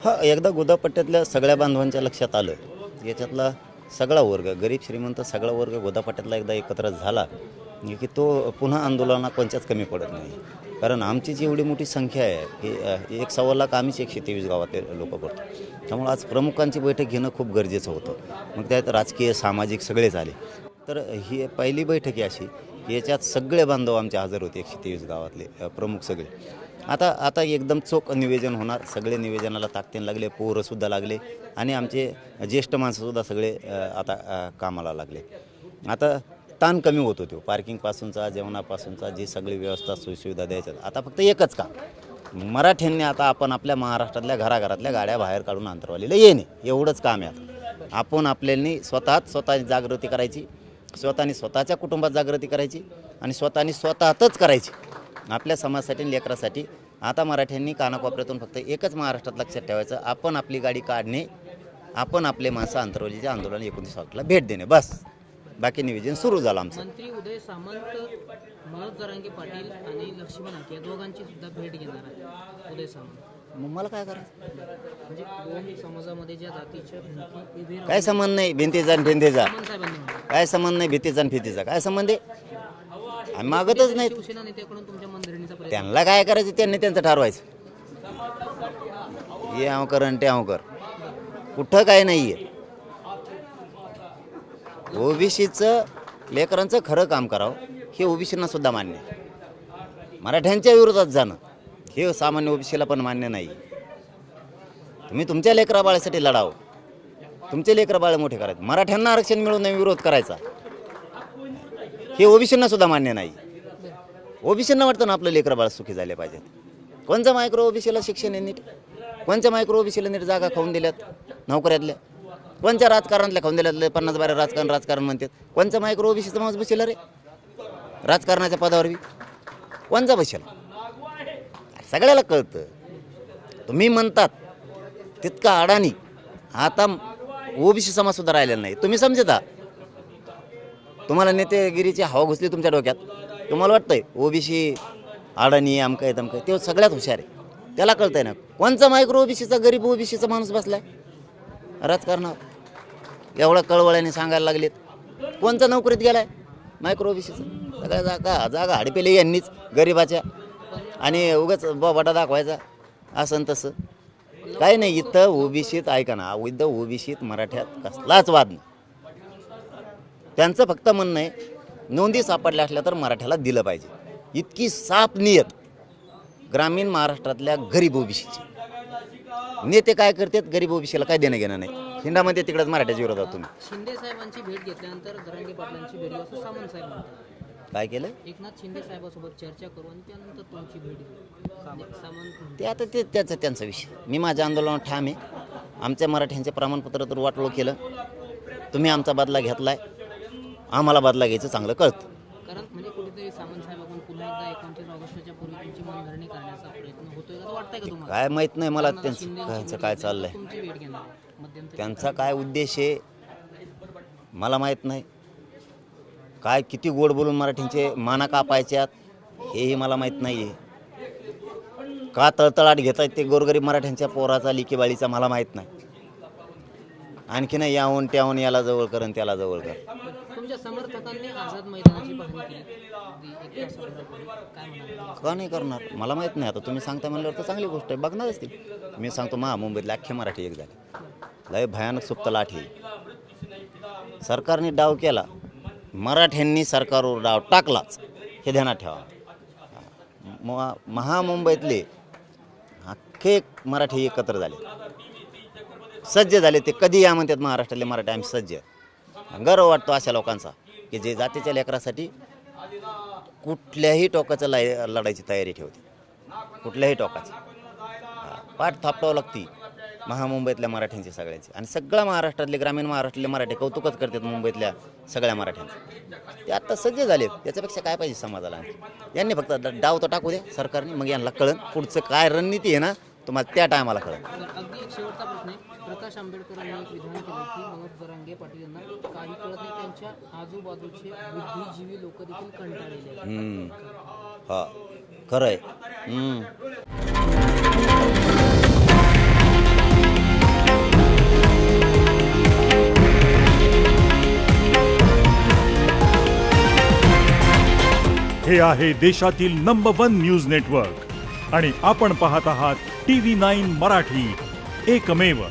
हां, एकदा गोदापट्ट्यातल्या सगळ्या बांधवांच्या लक्षात आलं. याच्यातला सगळा वर्ग, गरीब श्रीमंत सगळा वर्ग गोदापट्ट्यातला एकदा एकत्र झाला की तो पुन्हा आंदोलनात कोणत्याच कमी पडत नाही. कारण आमची जी एवढी मोठी संख्या आहे की 1.25 लाख आम्हीच 123 गावातले लोक करतो. त्यामुळे आज प्रमुखांची बैठक घेणं खूप गरजेचं होतं. मग त्यात राजकीय सामाजिक सगळेच आले. तर ही पहिली बैठक आहे अशी की याच्यात सगळे बांधव आमचे हजर होते, 123 गावातले प्रमुख सगळे. आता एकदम चोख निवेदन होणार. सगळे निवेदनाला ताकदीने लागले, पोरंसुद्धा लागले आणि आमचे ज्येष्ठ माणसंसुद्धा सगळे आता कामाला लागले. आता ताण कमी होतो तो पार्किंगपासूनचा, जेवणापासूनचा, जी सगळी व्यवस्था सोयीसुविधा द्यायच्या. आता फक्त एकच काम, मराठ्यांनी आता आपण आपल्या महाराष्ट्रातल्या घराघरातल्या गाड्या बाहेर काढून आंतरवालीला येणे, एवढंच काम आहे. आता आपण आपल्यानी स्वतःची जागृती करायची, स्वतःनी स्वतःच्या कुटुंबात जागृती करायची आणि स्वतःच करायची आपल्या समाजासाठी आणि लेकरासाठी. आता मराठ्यांनी कानाकोपऱ्यातून फक्त एकच महाराष्ट्रात लक्षात ठेवायचं, आपण आपली गाडी काढणे, आपण आपले माणसं आंतरवालीच्या आंदोलन 29 ऑगस्टला भेट देणे, बस. बाकी निवेदन सुरू झालं आमचं. मंत्री उदय सामंत, मनोज जरांगे पाटील आणि लक्ष्मण हाके या दोघांची सुद्धा भेट घेणार आहे उदय सामंत. मग मला काय करायचं? म्हणजे दोन समाजामध्ये ज्या जातीच्या भिंती उभे काय संबंध नाही भिंतीचा आणि फिंतीचा, साहेबांनी काय संबंध नाही भीतीचा आणि फितीचा, काय संबंध आहे? आम्ही मागतच नाही. शिवसेना नेत्याकडून तुमच्या मंत्रिणीचा प्रयत्न, त्यांना काय करायचं त्यांनी त्यांचं ठरवायचं. हे अवकर आणि ते अवकर, कुठं काय नाही आहे. ओबीसीचं लेकरांचं खरं काम करावं हे ओबीसींना सुद्धा मान्य आहे. मराठ्यांच्या विरोधात जाणं हे सामान्य ओबीसीला पण मान्य नाही. तुम्ही तुमच्या लेकरा बाळासाठी लढावं, तुमचे लेकरा बाळ मोठे करायचे. मराठ्यांना आरक्षण मिळून विरोध करायचा हे ओबीसींना सुद्धा मान्य नाही. ओबीसींना वाटतं ना आपलं लेकरं बाळ सुखी झाले पाहिजेत. कोणत्या मायक्रो ओबीसीला शिक्षण आहे नीट? कोणत्या मायक्रो ओबीसीला नीट जागा खाऊन दिल्यात नोकऱ्यातल्या? कोणत्या राजकारणातल्या खाऊन दिल्यात? 50-12 राजकारण म्हणतात. कोणत्या मायक्रो ओबीसीचा माणूस बसेल रे राजकारणाच्या पदावर बी? कोणचा बसेल? सगळ्याला कळतं. तुम्ही म्हणतात तितका अडाणी आता ओबीसी समाज सुद्धा राहिलेला नाही. तुम्ही समजता, तुम्हाला नेतेगिरीची हवा घुसली तुमच्या डोक्यात. तुम्हाला वाटतंय ओबीसी अडाणी आमकं आहे तमकं. ते सगळ्यात हुशार आहे, त्याला कळतंय ना कोणचा मायक्रो ओबीसीचा गरीब ओबीसीचा माणूस बसलाय राजकारणावर. एवढा कळवळ्याने सांगायला लागलेत. कोणचा नोकरीत गेलाय मायक्रो ओबीसीचा? सगळ्या जागा हाडपेले यांनीच गरिबाच्या, आणि उगाच बोबाटा दाखवायचा असं तसं काही नाही. इथं ओबीसीत ऐका ना, इथं ओबीसीत मराठ्यात कसलाच वाद नाही. त्यांचं फक्त म्हणणं आहे नोंदी सापडल्या असल्या तर मराठ्याला दिलं पाहिजे, इतकी साफ नियत ग्रामीण महाराष्ट्रातल्या गरीब ओबीसीची. नेते काय करतात, गरीब ओबीसीला काय देणं घेणं नाही. हिंडामध्ये तिकडंच मराठ्याच्या विरोधात तुम्ही. शिंदे साहेबांची भेट घेतल्यानंतर जरांगे पाटलांची भेट घेऊ असं सामंत साहेब म्हणतात. काय केलं? एकनाथ शिंदे साहेबांसोबत चर्चा करू आणि त्यानंतर तुमची भेट घेऊ सामंत. ते आता त्यांचा विषय. मी माझ्या आंदोलनात ठाम आहे. आमच्या मराठ्यांचे प्रमाणपत्र तर वाटोळ केलं. तुम्ही आमचा बदला घेतलाय, आम्हाला बदला घ्यायचं चांगलं कळतं. कारण म्हणजे कुठेतरी सामंत साहेबांकडून पुन्हा एकदा 29 ऑगस्टच्या पूर्वी तुमची मनधरणी करण्याचा प्रयत्न होतोय असं वाटतंय का तुम्हाला? काय माहीत नाही मला त्यांचं काय चाललंय, तुमची भेट घेणार मध्यंतरी. त्यांचा काय उद्देश आहे मला माहीत नाही. काय किती गोड बोलून मराठींचे माना कापायच्यात हेही मला माहीत नाही आहे. का तळतळाट घेत आहेत ते गोरगरीब मराठ्यांच्या पोराचा लिकीबाळीचा मला माहीत नाही. आणखी नाही याहून त्याहून याला जवळ कर आणि त्याला जवळ कर. तुमच्या समर्थकांनी आझाद मैदानाची पाहणी केली अगदी 1 तासापूर्वी. काय म्हणाल? का नाही करणार मला माहीत नाही. आता तुम्ही सांगता म्हणल्यावर तर चांगली गोष्ट आहे, बघणारच ती. मी सांगतो मुंबईतले अख्खे मराठी एक झाले. लय भयानक सुप्त लाठी. सरकारने डाव केला, मराठ्यांनी सरकारवर डाव टाकलाच हे ध्यानात ठेवा. महामुंबईतले अख्खे मराठी एकत्र झाले, सज्ज झाले. ते कधी या म्हणतात महाराष्ट्रातले मराठी आम्ही सज्ज. गर्व वाटतो अशा लोकांचा की जे जातीच्या लेकरासाठी कुठल्याही टोकाचं लढायची तयारी ठेवते, कुठल्याही टोकाची. पाठ थापटावं लागती महामुंबईतल्या मराठ्यांची सगळ्यांची. आणि सगळ्या महाराष्ट्रातले ग्रामीण महाराष्ट्रातले मराठी कौतुकच करतात मुंबईतल्या सगळ्या मराठ्यांचं. ते आत्ता सज्ज झालेत. त्याच्यापेक्षा काय पाहिजे समाजाला? यांनी फक्त डाव तर टाकू द्या सरकारने, मग यांना कळन पुढचं काय रणनीती आहे ना, तुम्हाला त्या टायमाला कळन. अगदी एक शेवटचा प्रश्न आहे. प्रकाश आंबेडकरांनी एक विधान केलं की मनोज जरांगे पाटील यांना काही कळत नाही, त्यांच्या आजूबाजूचे बुद्धिजीवी लोक देखील कंटाळलेले आहेत. हा खरं आहे. हे आहे देशातील नंबर 1 न्यूज नेटवर्क आणि आपण पाहत आहात TV9 मराठी, एकमेव.